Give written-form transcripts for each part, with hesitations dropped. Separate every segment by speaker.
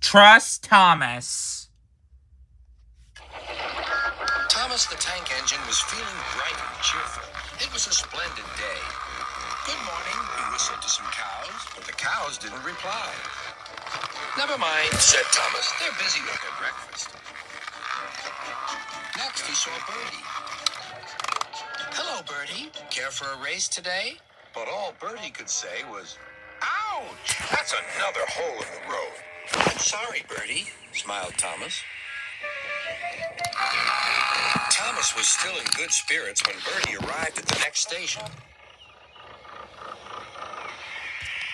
Speaker 1: Trust Thomas.
Speaker 2: Thomas the Tank Engine was feeling bright and cheerful. It was a splendid day. Good morning, he whistled to some cows, but the cows didn't reply. Never mind, said Thomas. They're busy with their breakfast. Next, he saw Bertie. Hello, Bertie. Care for a race today? But all Bertie could say was, ouch! That's another hole in the road. I'm sorry, Bertie, smiled Thomas. Thomas was still in good spirits when Bertie arrived at the next station.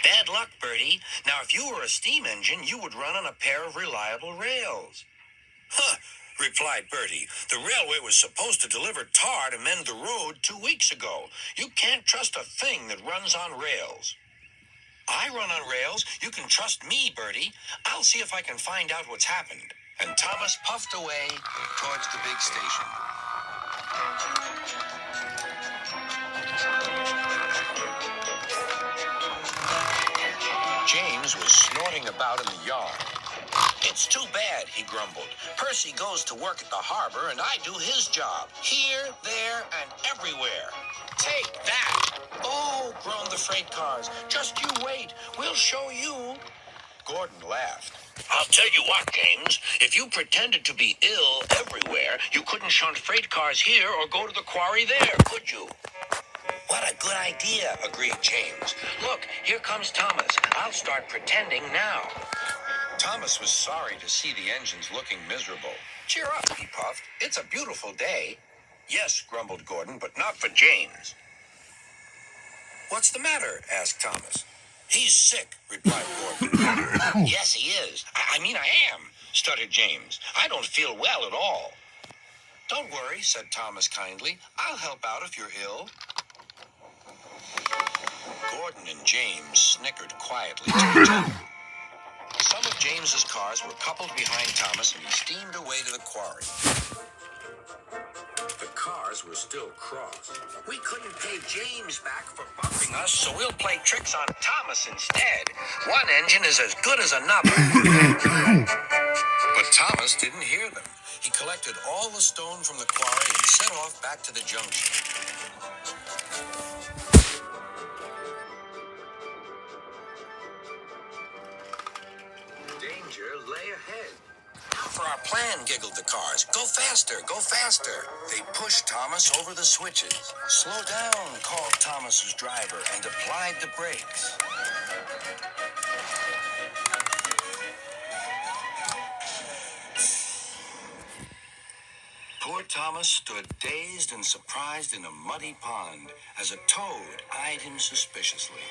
Speaker 2: Bad luck, Bertie. Now, if you were a steam engine, you would run on a pair of reliable rails. Huh, replied Bertie. The railway was supposed to deliver tar to mend the road 2 weeks ago. You can't trust a thing that runs on rails. I run on rails. You can trust me, Bertie. I'll see if I can find out what's happened. And Thomas puffed away towards the big station. James was snorting about in the yard. It's too bad, he grumbled. Percy goes to work at the harbor and I do his job. Here, there, and everywhere. Take that! Oh, groaned the freight cars. Just you wait. We'll show you. Gordon laughed. I'll tell you what, James. If you pretended to be ill everywhere, you couldn't shunt freight cars here or go to the quarry there, could you? What a good idea, agreed James. Look, here comes Thomas. I'll start pretending now. Thomas was sorry to see the engines looking miserable. Cheer up, he puffed. It's a beautiful day. Yes, grumbled Gordon, but not for James. What's the matter? Asked Thomas. He's sick, replied Gordon. Yes, he is. I mean, I am, stuttered James. I don't feel well at all. Don't worry, said Thomas kindly. I'll help out if you're ill. Gordon and James snickered quietly to each other. Some of James's cars were coupled behind Thomas and he steamed away to the quarry. The cars were still crossed. We couldn't pay James back for bumping us, so we'll play tricks on Thomas instead. One engine is as good as another. But Thomas didn't hear them. He collected all the stone from the quarry and set off back to the junction. Danger lay ahead. Now for our plan, giggled the cars. Go faster, go faster. They pushed Thomas over the switches. Slow down, called Thomas's driver and applied the brakes. Poor Thomas stood dazed and surprised in a muddy pond as a toad eyed him suspiciously.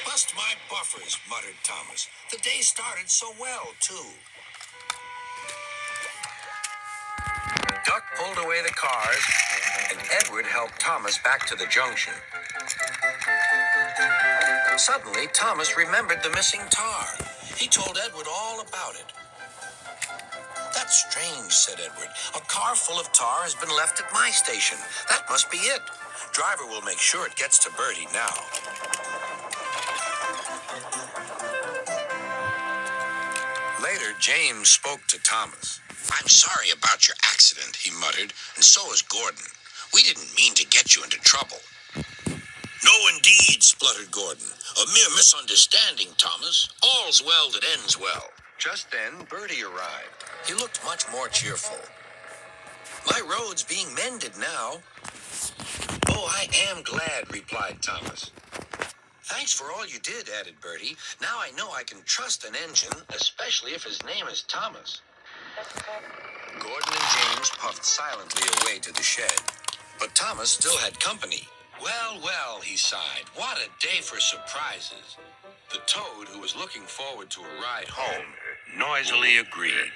Speaker 2: Bust my buffers, muttered Thomas. The day started so well, too. Duck pulled away the cars, and Edward helped Thomas back to the junction. Suddenly, Thomas remembered the missing tar. He told Edward all about it. That's strange, said Edward. A car full of tar has been left at my station. That must be it. Driver will make sure it gets to Bertie now. Later, James spoke to Thomas. I'm sorry about your accident, he muttered, and so is Gordon. We didn't mean to get you into trouble. No, indeed, spluttered Gordon. A mere misunderstanding, Thomas. All's well that ends well. Just then, Bertie arrived. He looked much more cheerful. My road's being mended now. Oh, I am glad, replied Thomas. Thanks for all you did, added Bertie. Now I know I can trust an engine, especially if his name is Thomas. Gordon and James puffed silently away to the shed. But Thomas still had company. Well, well, he sighed. What a day for surprises. The toad, who was looking forward to a ride home, noisily agreed.